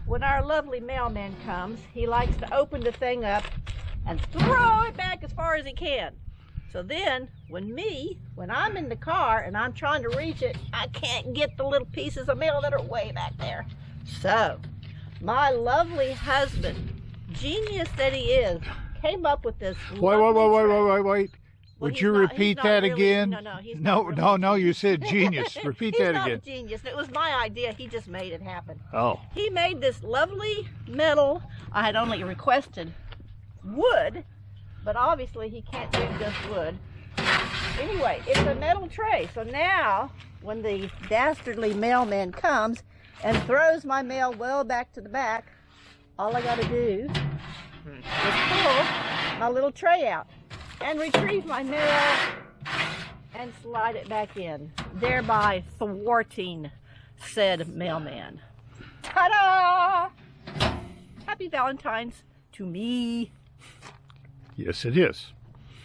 when our lovely mailman comes, he likes to open the thing up and throw it back as far as he can. So then, when I'm in the car and I'm trying to reach it, I can't get the little pieces of mail that are way back there. So, my lovely husband, genius that he is, came up with this. Wait. Would you repeat that again? No, he's not really No, you said genius. Repeat that again. He's not genius. It was my idea. He just made it happen. Oh. He made this lovely metal. I had only requested wood, but obviously he can't do just wood. Anyway, it's a metal tray. So now, when the dastardly mailman comes and throws my mail well back to the back, all I got to do is pull my little tray out and retrieve my mail and slide it back in, thereby thwarting said mailman. Ta-da! Happy Valentine's to me. Yes, it is.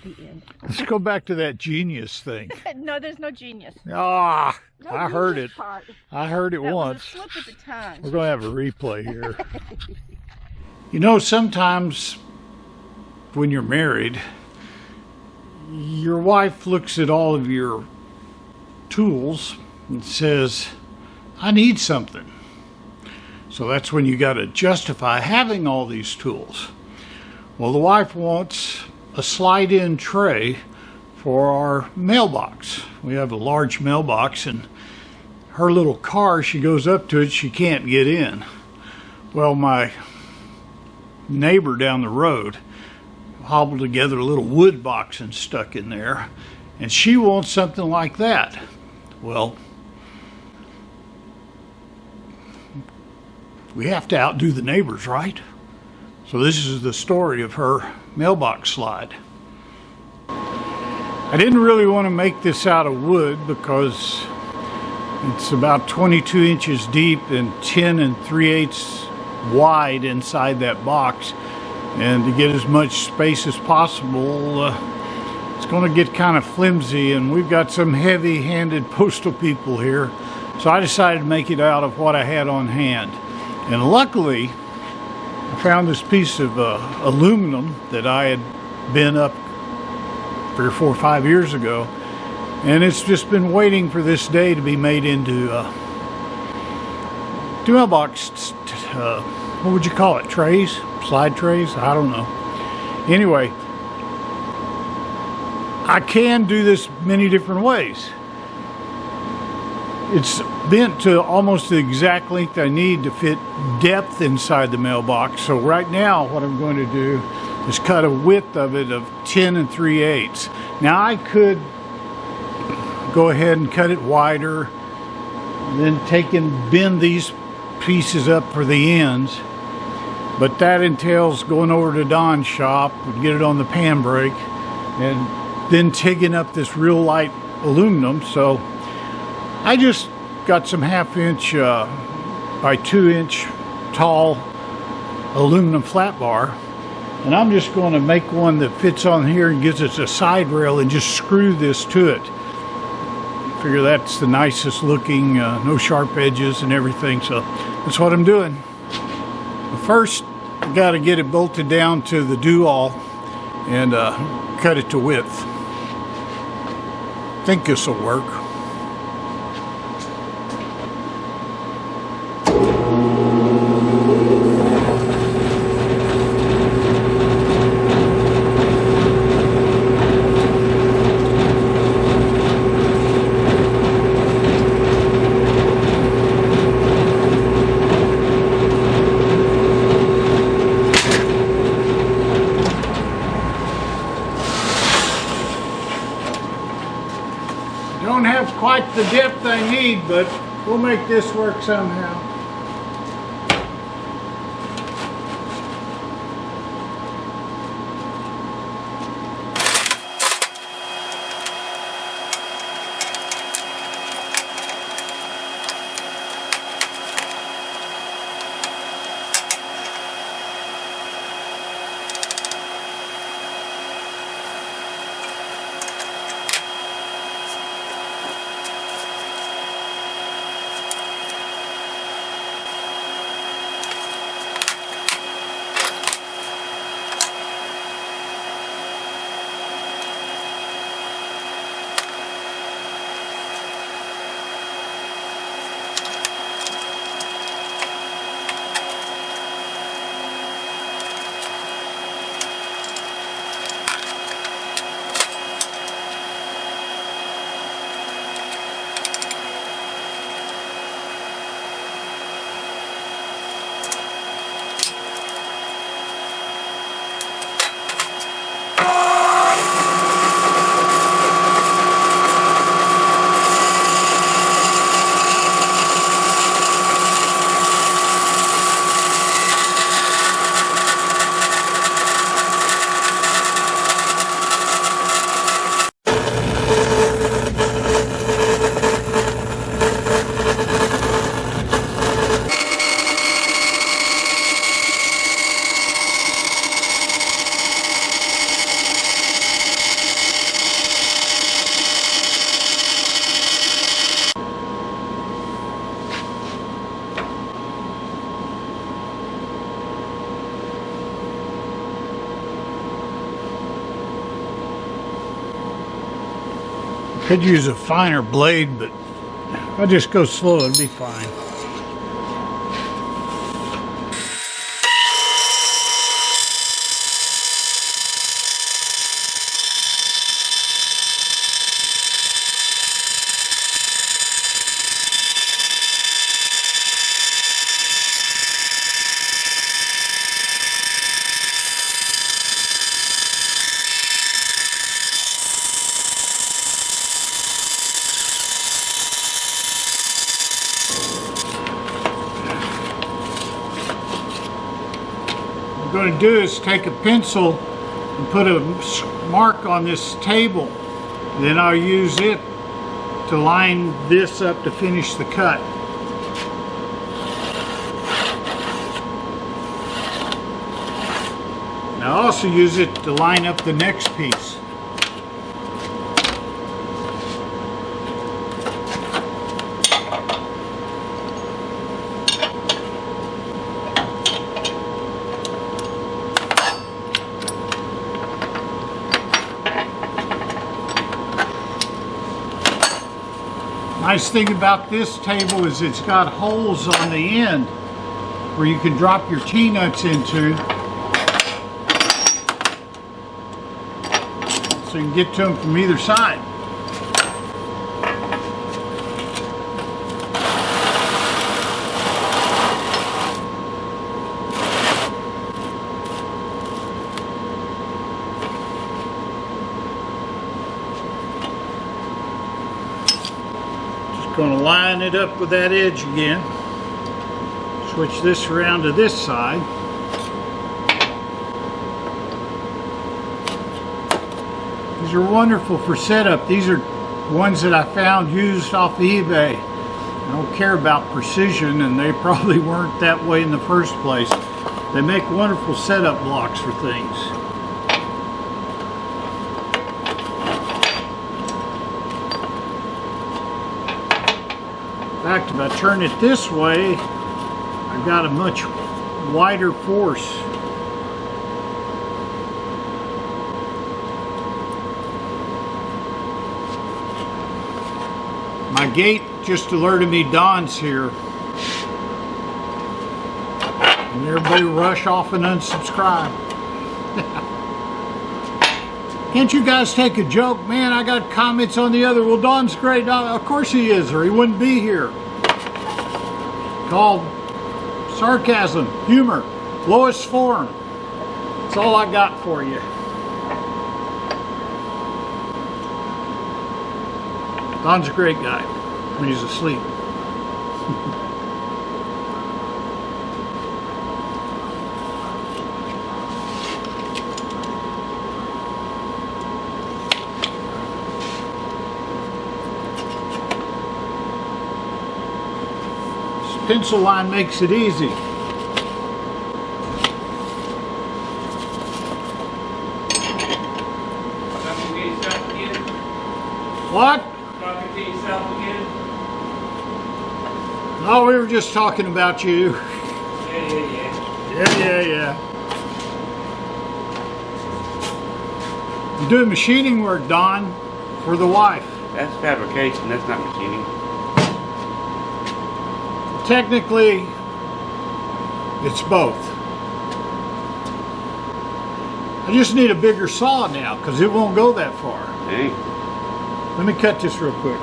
The end. Let's go back to that genius thing. No, there's no genius. Ah, No I heard it. genius part. I heard it That once. was a slip of the tongue. We're going to have a replay here. You know, sometimes when you're married, your wife looks at all of your tools and says, I need something. So that's when you got to justify having all these tools. Well, the wife wants a slide-in tray for our mailbox. We have a large mailbox, and her little car, she goes up to it, she can't get in. Well, my neighbor down the road hobbled together a little wood box and stuck in there, and she wants something like that. Well, we have to outdo the neighbors, right? So this is the story of her mailbox slide. I didn't really want to make this out of wood because it's about 22 inches deep and 10 3/8 wide inside that box. And to get as much space as possible, it's going to get kind of flimsy, and we've got some heavy-handed postal people here. So I decided to make it out of what I had on hand. And luckily, I found this piece of aluminum that I had been up 3 or 4 or 5 years ago, and it's just been waiting for this day to be made into mailbox, what would you call it, trays? Slide trays? I don't know. Anyway, I can do this many different ways. It's bent to almost the exact length I need to fit depth inside the mailbox. So right now what I'm going to do is cut a width of it of 10 3/8. Now I could go ahead and cut it wider, and then take and bend these pieces up for the ends. But that entails going over to Don's shop and get it on the pan brake, and then tigging up this real light aluminum. So I just got some 1/2 inch by 2 inch tall aluminum flat bar, and I'm just going to make one that fits on here and gives us a side rail and just screw this to it. Figure that's the nicest looking, no sharp edges and everything, so that's what I'm doing. But first, I got to get it bolted down to the do-all and cut it to width. Think this will work. Don't have quite the depth I need, but we'll make this work somehow. Could use a finer blade, but I'll just go slow, it'll be fine. What I'm going to do is take a pencil and put a mark on this table. Then I'll use it to line this up to finish the cut. And I'll also use it to line up the next piece. Nice thing about this table is it's got holes on the end where you can drop your T-nuts into, so you can get to them from either side. Going to line it up with that edge again. Switch this around to this side. These are wonderful for setup. These are ones that I found used off of eBay. I don't care about precision, and they probably weren't that way in the first place. They make wonderful setup blocks for things. In fact, if I turn it this way, I've got a much wider force. My gate just alerted me Don's here. And everybody rush off and unsubscribe. Can't you guys take a joke? Man, I got comments on the other. Well, Don's great. Of course he is, or he wouldn't be here. Called sarcasm, humor, lowest form. That's all I got for you. Don's a great guy when he's asleep. Pencil line makes it easy. What? Talking to yourself again? Oh, we were just talking about you. Yeah. I'm doing machining work, Don, for the wife. That's fabrication, that's not machining. Technically, it's both. I just need a bigger saw now because it won't go that far. Dang. Let me cut this real quick.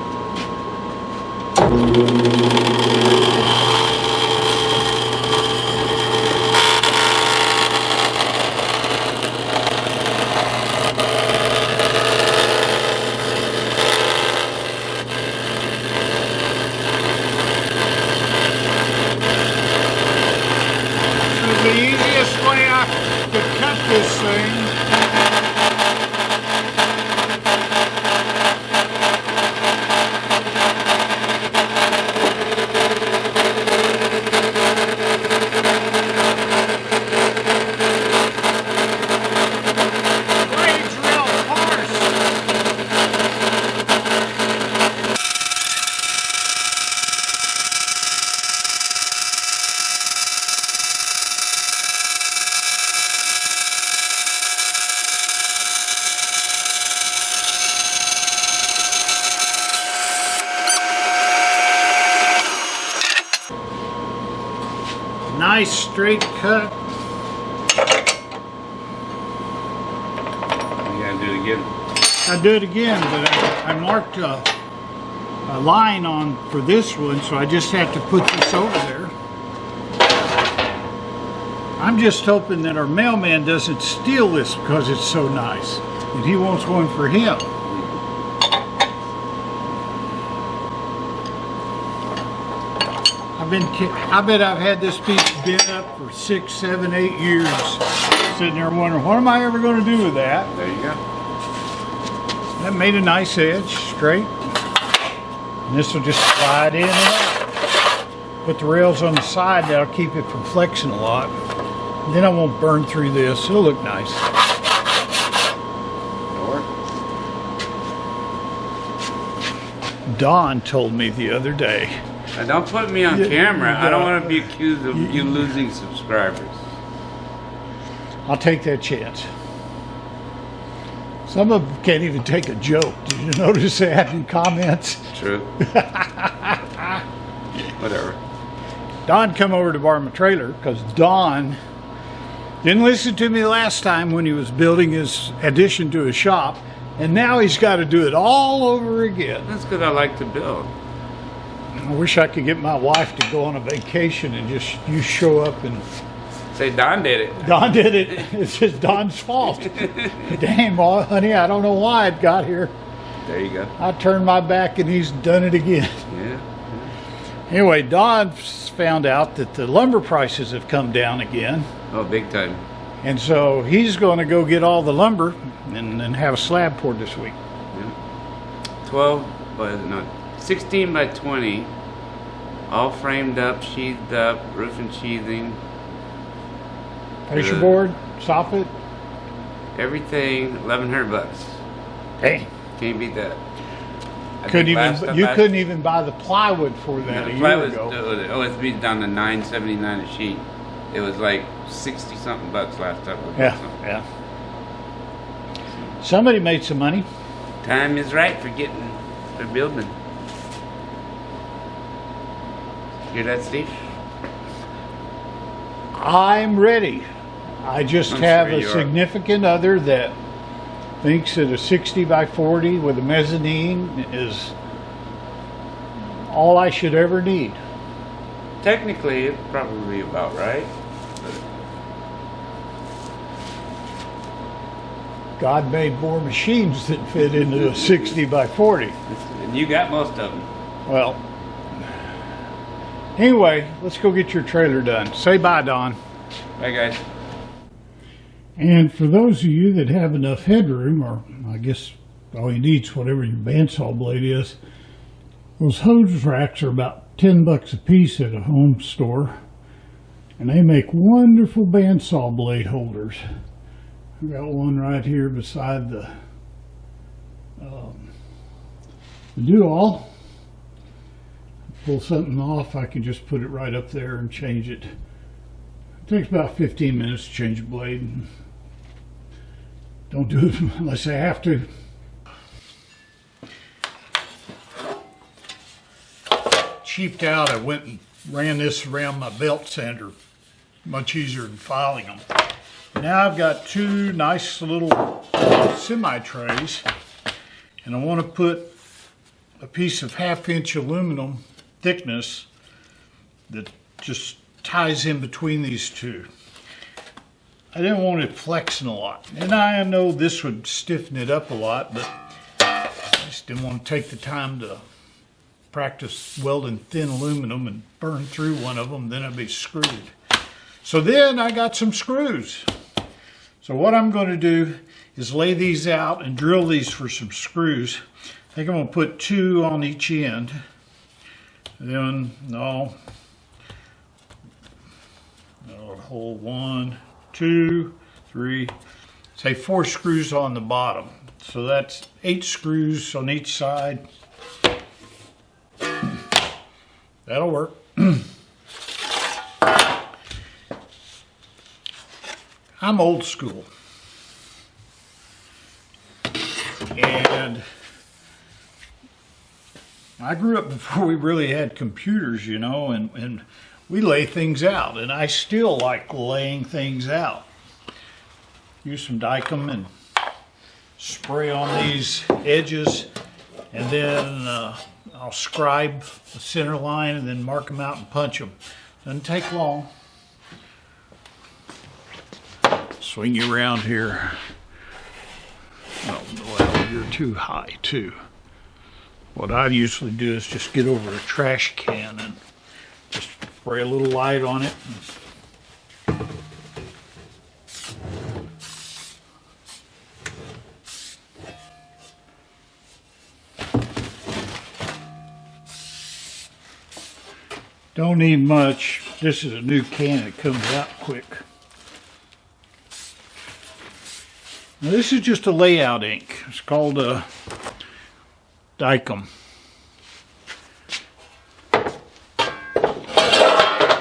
The easiest way I could cut this thing . nice straight cut. You gotta do it again. I do it again, but I marked a line on for this one, so I just have to put this over there. I'm just hoping that our mailman doesn't steal this because it's so nice, and he wants one for him. I bet I've had this piece bent up for 6, 7, 8 years, sitting there wondering, what am I ever going to do with that? There you go. That made a nice edge, straight. And this will just slide in and out. Put the rails on the side, that'll keep it from flexing a lot. And then I won't burn through this, it'll look nice. Don told me the other day. Now don't put me on camera. I don't want to be accused of you losing subscribers. I'll take that chance. Some of them can't even take a joke. Did you notice that in comments? True. Whatever. Don come over to borrow my trailer because Don didn't listen to me last time when he was building his addition to his shop, and now he's got to do it all over again. That's because I like to build. I wish I could get my wife to go on a vacation and just you show up and say Don did it. Don did it. It's just Don's fault. Damn, well, honey, I don't know why it got here. There you go. I turned my back and he's done it again. Yeah. Anyway, Don found out that the lumber prices have come down again. Oh, big time. And so he's going to go get all the lumber and have a slab poured this week. Yeah. 16 by 20, all framed up, sheathed up, roof and sheathing. Pressure board, soffit. Everything, $1,100. Hey, can't beat that. You couldn't even buy the plywood for that a year ago. OSB's down to $9.79 a sheet. It was like 60 something bucks last time. Yeah. Somebody made some money. Time is right for building. Hear that, Steve? I'm ready. I just have a significant other that thinks that a 60 by 40 with a mezzanine is all I should ever need. Technically, it's probably about right. God made more machines that fit into a 60 by 40. And you got most of them. Well, anyway, let's go get your trailer done. Say bye, Don. Bye, guys. And for those of you that have enough headroom, or I guess all you need is whatever your bandsaw blade is, those hose racks are about 10 bucks a piece at a home store. And they make wonderful bandsaw blade holders. I've got one right here beside the do-all. Pull something off, I can just put it right up there and change it. It takes about 15 minutes to change a blade. Don't do it unless I have to. Cheaped out, I went and ran this around my belt sander. Much easier than filing them. Now I've got two nice little semi-trays, and I want to put a piece of 1/2-inch aluminum thickness that just ties in between these two. I didn't want it flexing a lot, and I know this would stiffen it up a lot, but I just didn't want to take the time to practice welding thin aluminum and burn through one of them, then I'd be screwed. So then I got some screws. So what I'm going to do is lay these out and drill these for some screws. I think I'm going to put 2 on each end. Then, hold 1, 2, 3, say 4 screws on the bottom. So that's 8 screws on each side. That'll work. I'm old school. And I grew up before we really had computers, you know, and we lay things out, and I still like laying things out. Use some Dicom and spray on these edges, and then I'll scribe the center line and then mark them out and punch them. Doesn't take long. Swing you around here. Oh, well, you're too high too. What I usually do is just get over a trash can and just spray a little light on it. Don't need much. This is a new can, it comes out quick. Now this is just a layout ink. It's called Dicom.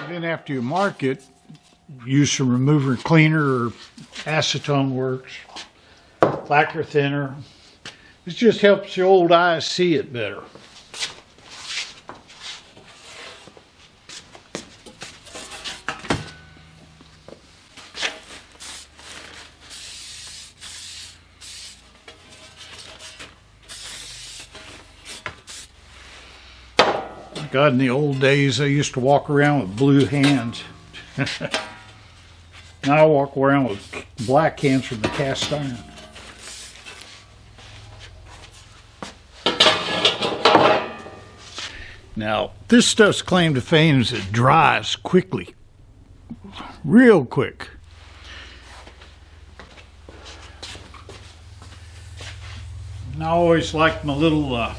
Then after you mark it, use some remover cleaner or acetone works, lacquer thinner. This just helps your old eyes see it better. God, in the old days, I used to walk around with blue hands. Now I walk around with black hands from the cast iron. Now, this stuff's claim to fame is it dries quickly. Real quick. And I always liked my little, what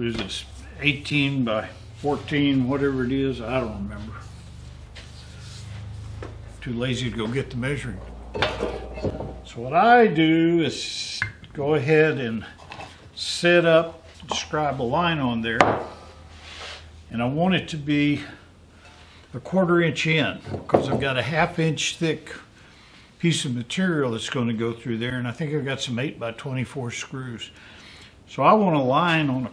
is this? 18 by 14, whatever it is, I don't remember. Too lazy to go get the measuring. So what I do is go ahead and set up, describe a line on there, and I want it to be a 1/4 inch in because I've got a 1/2 inch thick piece of material that's going to go through there, and I think I've got some 8 by 24 screws. So I want a line on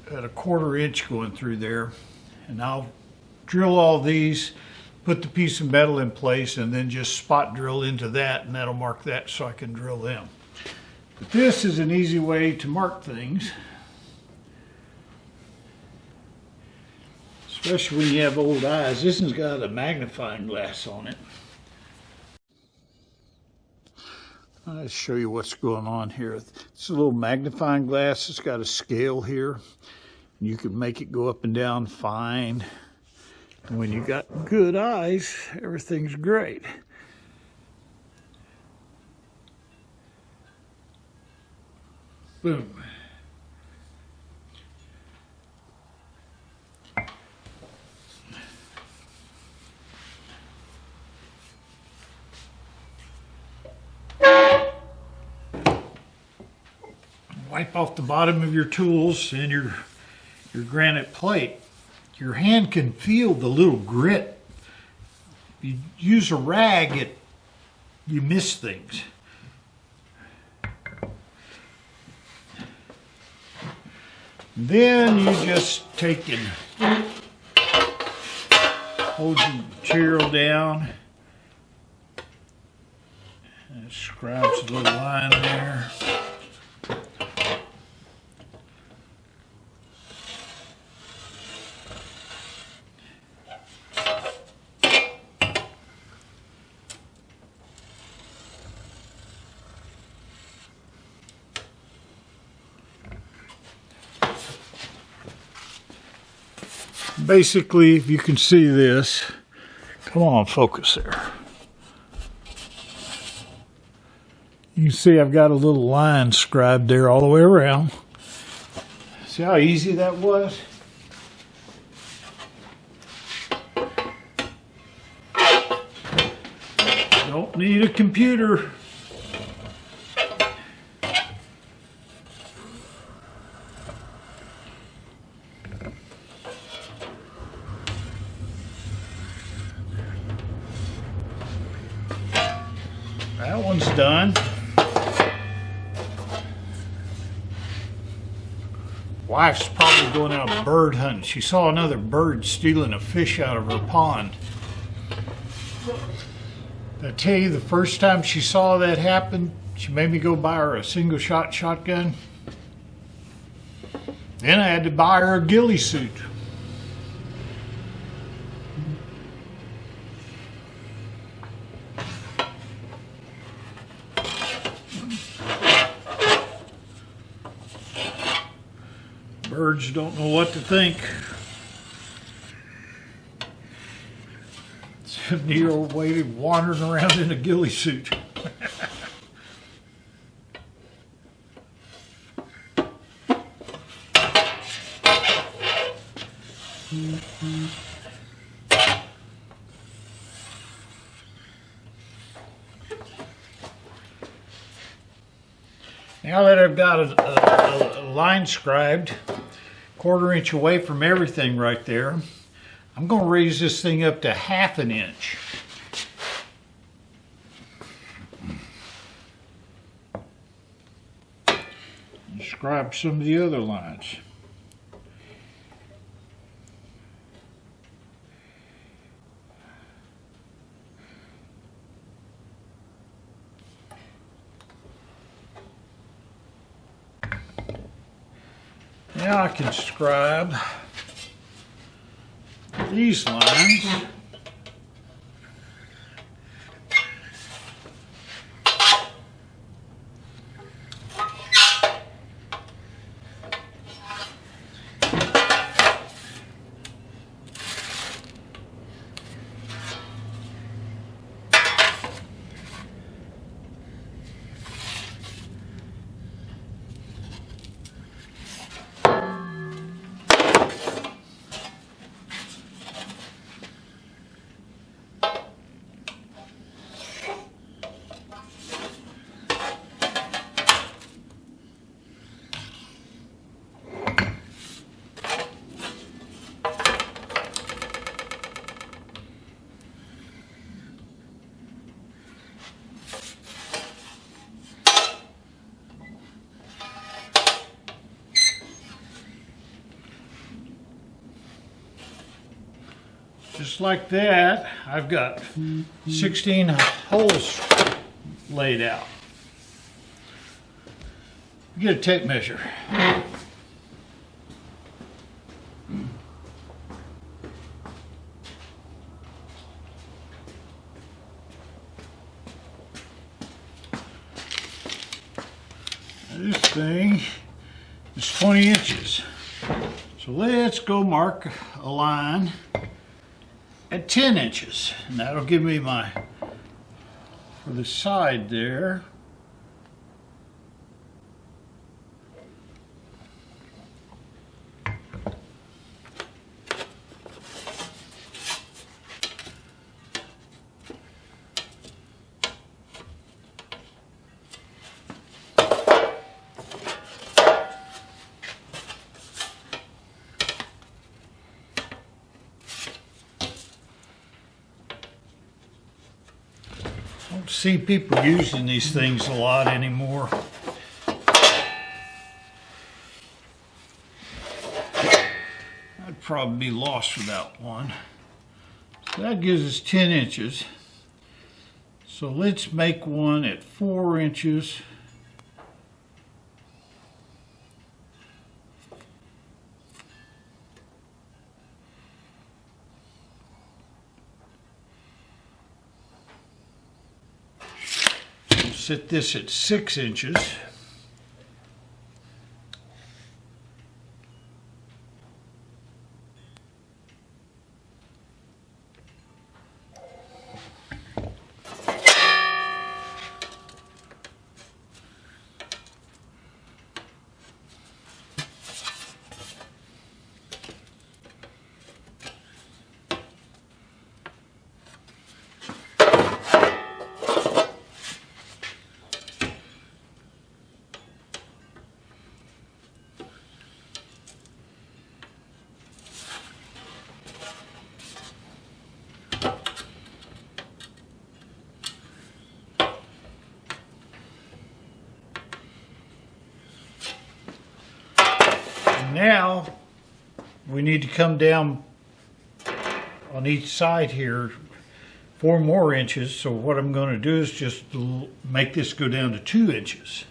at a 1/4 inch going through there, and I'll drill all these, put the piece of metal in place, and then just spot drill into that, and that'll mark that so I can drill them. But this is an easy way to mark things, especially when you have old eyes. This one's got a magnifying glass on it. I'll show you what's going on here. It's a little magnifying glass. It's got a scale here. You can make it go up and down fine. And when you got good eyes, everything's great. Boom. Wipe off the bottom of your tools and your granite plate. Your hand can feel the little grit. If you use a rag, you miss things. Then you just take and hold your material down. And it scribes a little line there. Basically, if you can see this, come on, focus there. You can see I've got a little line scribed there all the way around. See how easy that was? Don't need a computer. That one's done. Wow. wife's probably going out bird hunting. She saw another bird stealing a fish out of her pond. I tell you, the first time she saw that happen, she made me go buy her a single shot shotgun. Then I had to buy her a ghillie suit. Birds don't know what to think. 70-year-old lady wandering around in a ghillie suit. Now that I've got a line scribed, 1/4 inch away from everything right there, I'm going to raise this thing up to 1/2 inch. And scribe some of the other lines. Now I can scribe these lines. Just like that, I've got 16 holes laid out. Get a tape measure. This thing is 20 inches. So let's go mark a line at 10 inches. And that'll give me my, for the side there, don't see people using these things a lot anymore. I'd probably be lost without one. So that gives us 10 inches. So let's make one at 4 inches. Set this at 6 inches. we need to come down on each side here 4 more inches. So what I'm going to do is just make this go down to 2 inches.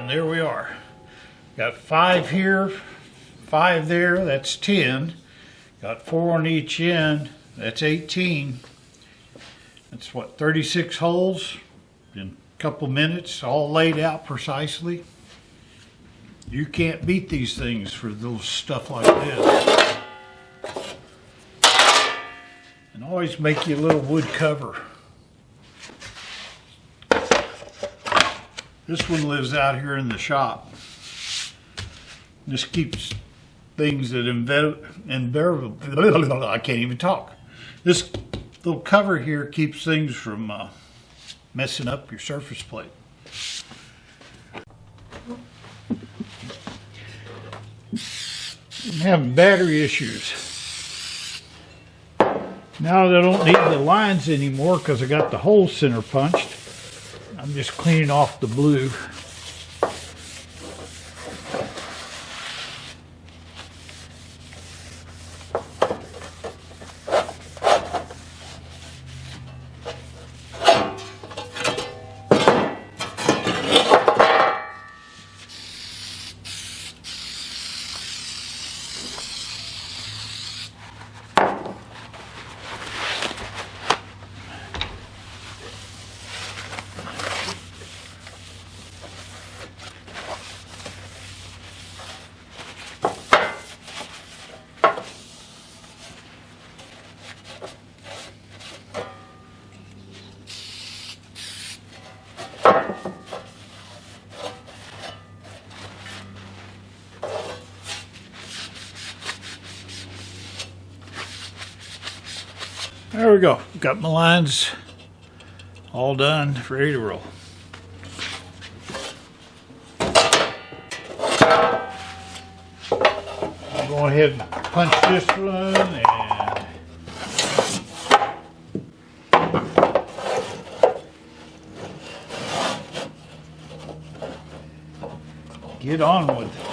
There we are. Got 5 here, 5 there, that's 10. Got 4 on each end, that's 18. That's what, 36 holes in a couple minutes, all laid out precisely. You can't beat these things for little stuff like this. And always make you a little wood cover. This one lives out here in the shop. This keeps things that invariably, I can't even talk. This little cover here keeps things from messing up your surface plate. I'm having battery issues. Now I don't need the lines anymore because I got the hole center punched. I'm just cleaning off the blue. There we go. Got my lines all done, ready to roll. I'll go ahead and punch this one and get on with it.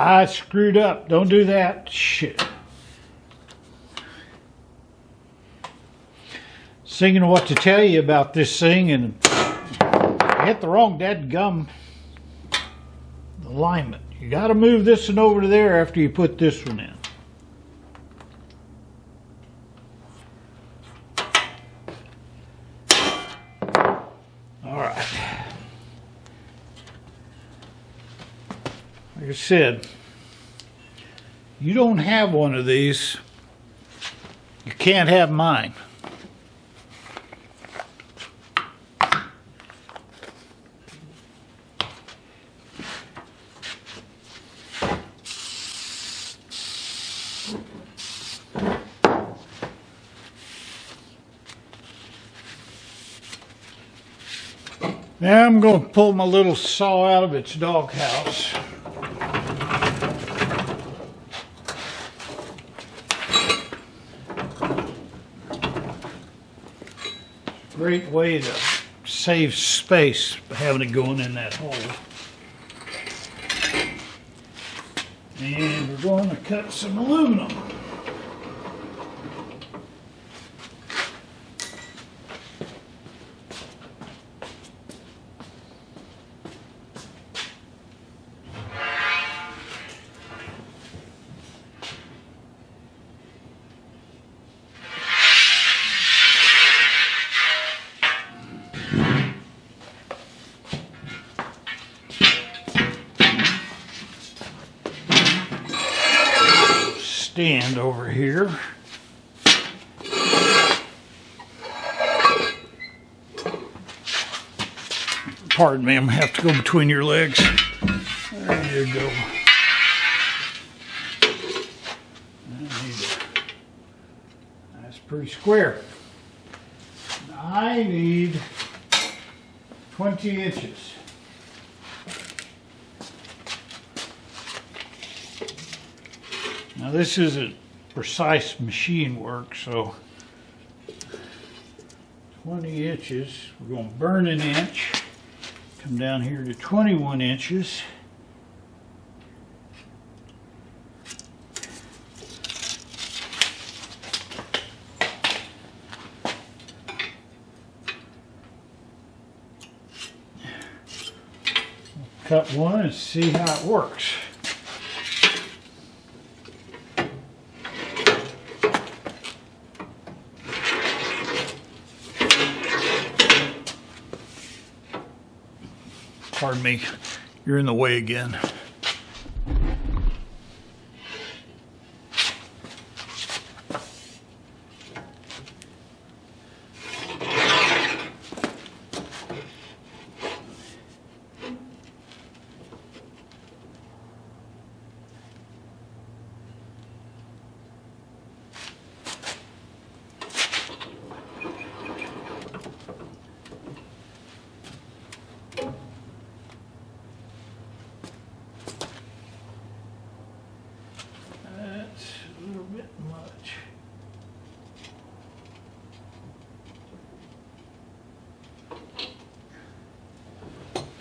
I screwed up. Don't do that. Shit. Thinking of what to tell you about this thing, and I hit the wrong dadgum alignment. You got to move this one over to there after you put this one in. All right. Like I said, you don't have one of these, you can't have mine. Now I'm going to pull my little saw out of its doghouse. Great way to save space having it going in that hole. And we're going to cut some aluminum. Stand over here. Pardon me, I'm gonna have to go between your legs. There you go. That's pretty square. I need 20 inches. Now this isn't precise machine work, so 20 inches, we're going to burn an inch, come down here to 21 inches. Cut one and see how it works. Pardon me, you're in the way again.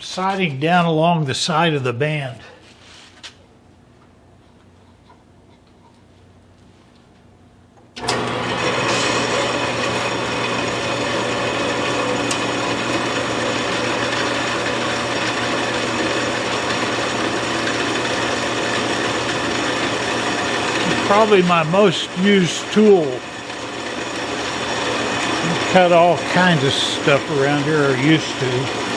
Siding down along the side of the band. Probably my most used tool. Cut all kinds of stuff around here, or used to.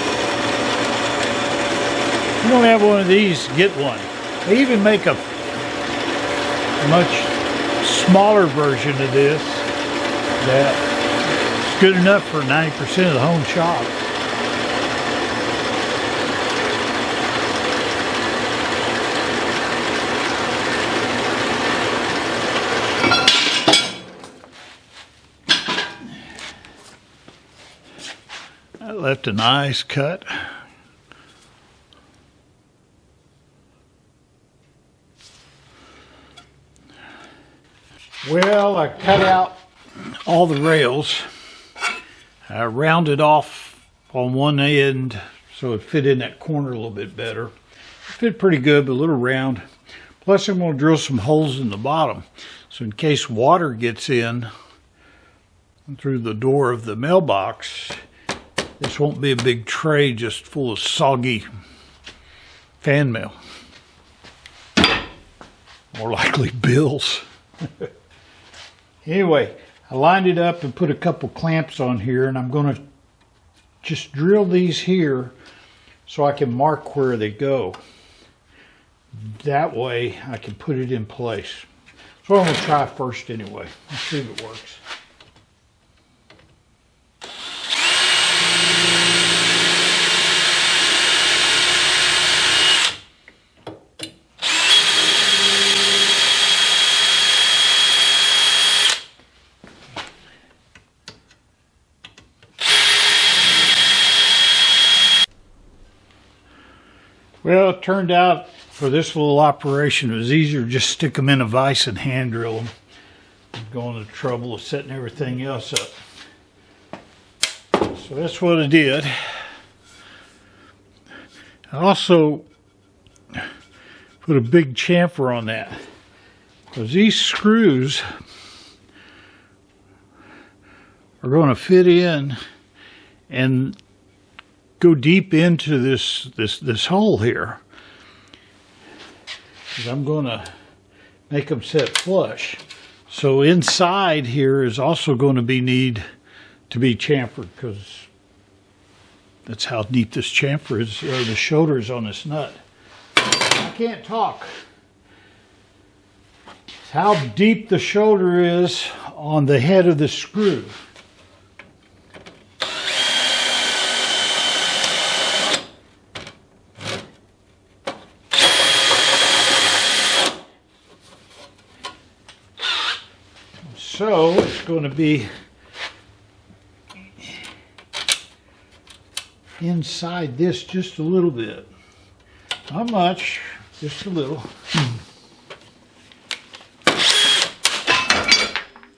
If you don't have one of these, get one. They even make a much smaller version of this that is good enough for 90% of the home shop. That left a nice cut. Well, I cut out all the rails. I rounded off on one end so it fit in that corner a little bit better. It fit pretty good, but a little round. Plus I'm going to drill some holes in the bottom. So in case water gets in through the door of the mailbox, this won't be a big tray just full of soggy fan mail. More likely bills. Anyway, I lined it up and put a couple clamps on here, and I'm going to just drill these here so I can mark where they go. That way I can put it in place. So I'm going to try first anyway. Let's see if it works. Well, it turned out for this little operation, it was easier to just stick them in a vise and hand drill them. Going to the trouble of setting everything else up. So that's what I did. I also put a big chamfer on that, because these screws are going to fit in and go deep into this hole here. I'm going to make them set flush. So inside here is also going to need to be chamfered, because that's how deep this chamfer is, or the shoulder is on this nut. I can't talk. How deep the shoulder is on the head of the screw. So it's going to be inside this just a little bit. Not much, just a little.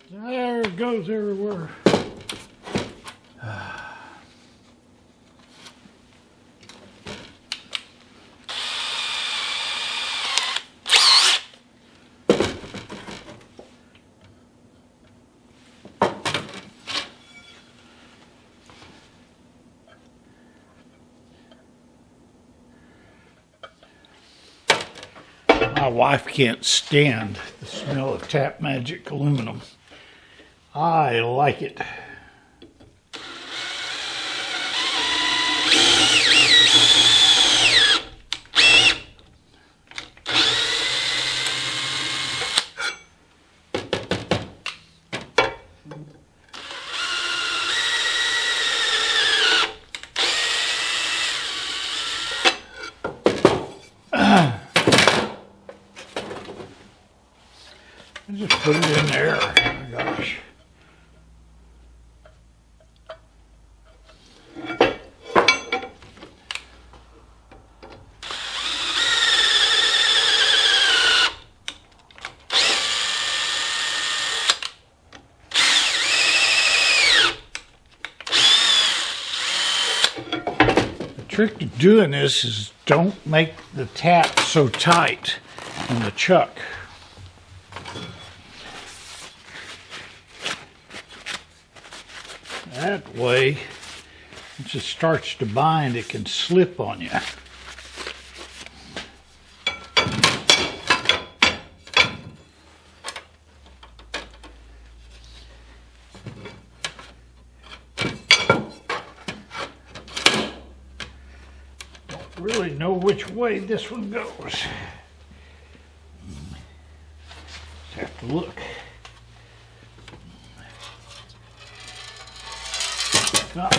There it goes everywhere. My wife can't stand the smell of Tap Magic aluminum. I like it. Just put it in there. Oh my gosh. The trick to doing this is don't make the tap so tight in the chuck. That way, once it starts to bind, it can slip on you. Don't really know which way this one goes. Just have to look. No.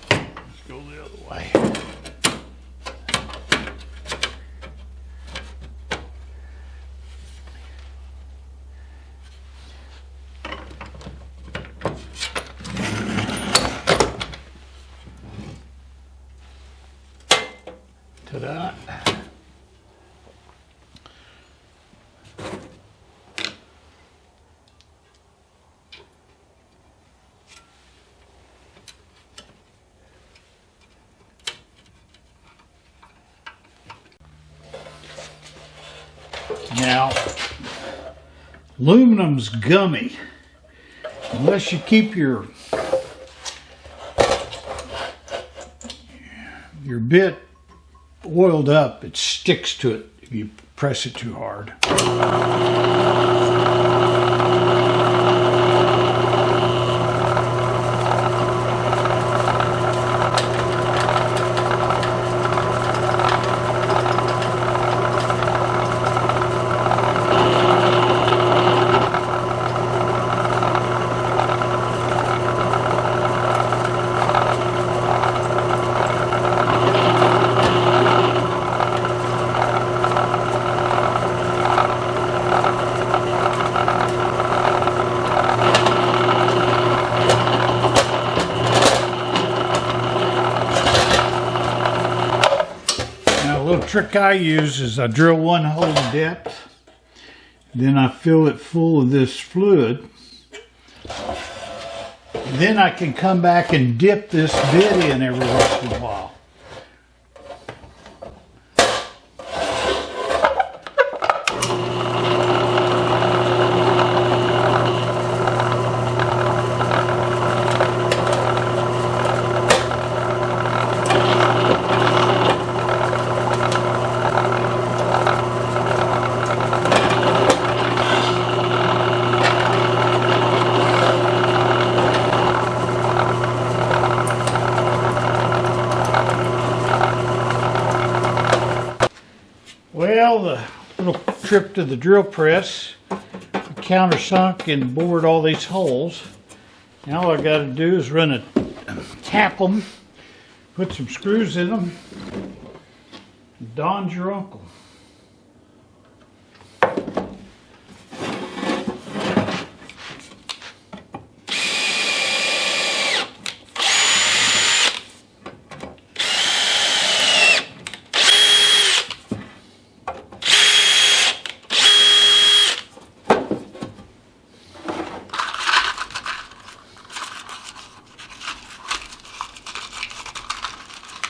Let's go the other way. Ta-da. Now, aluminum's gummy. Unless you keep your bit oiled up, it sticks to it if you press it too hard. trick I use is I drill one hole in depth, then I fill it full of this fluid. Then I can come back and dip this bit in every once in a while. Well, the little trip to the drill press, I countersunk and bored all these holes. Now all I got to do is tap them, put some screws in them, and Don's your uncle.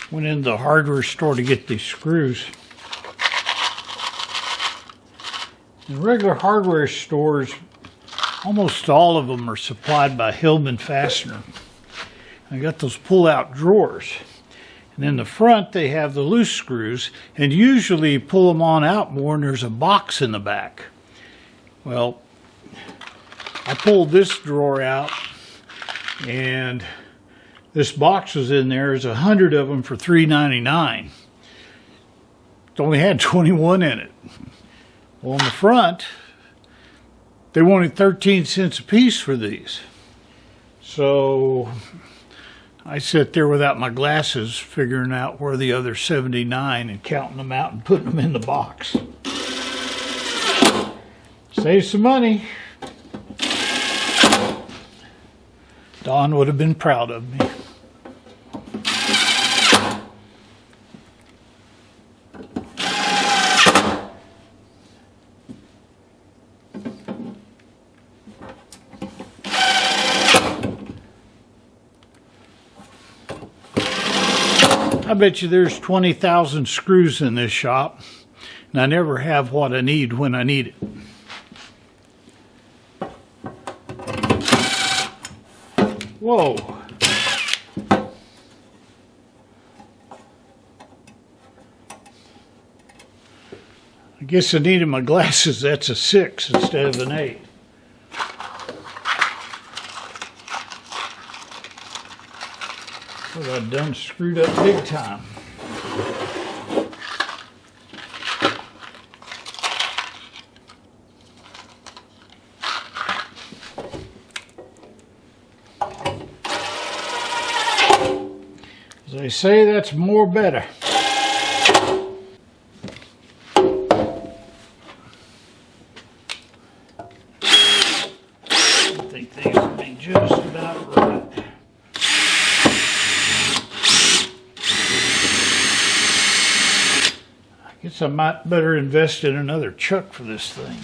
Went into the hardware store to get these screws. In regular hardware stores, almost all of them are supplied by Hillman Fastener. I got those pull-out drawers. And in the front, they have the loose screws, and usually you pull them on out more and there's a box in the back. Well, I pulled this drawer out, and this box was in there. There's 100 of them for $3.99. It only had 21 in it. Well, on the front, they wanted 13 cents a piece for these. So I sat there without my glasses, figuring out where the other 79 and counting them out and putting them in the box. Save some money. Don would have been proud of me. I bet you there's 20,000 screws in this shop, and I never have what I need when I need it. Whoa. I guess I needed my glasses. That's a 6 instead of an 8. What I've done, screwed up big time. As they say, that's more better. I think these will be just about right. I guess I might better invest in another chuck for this thing.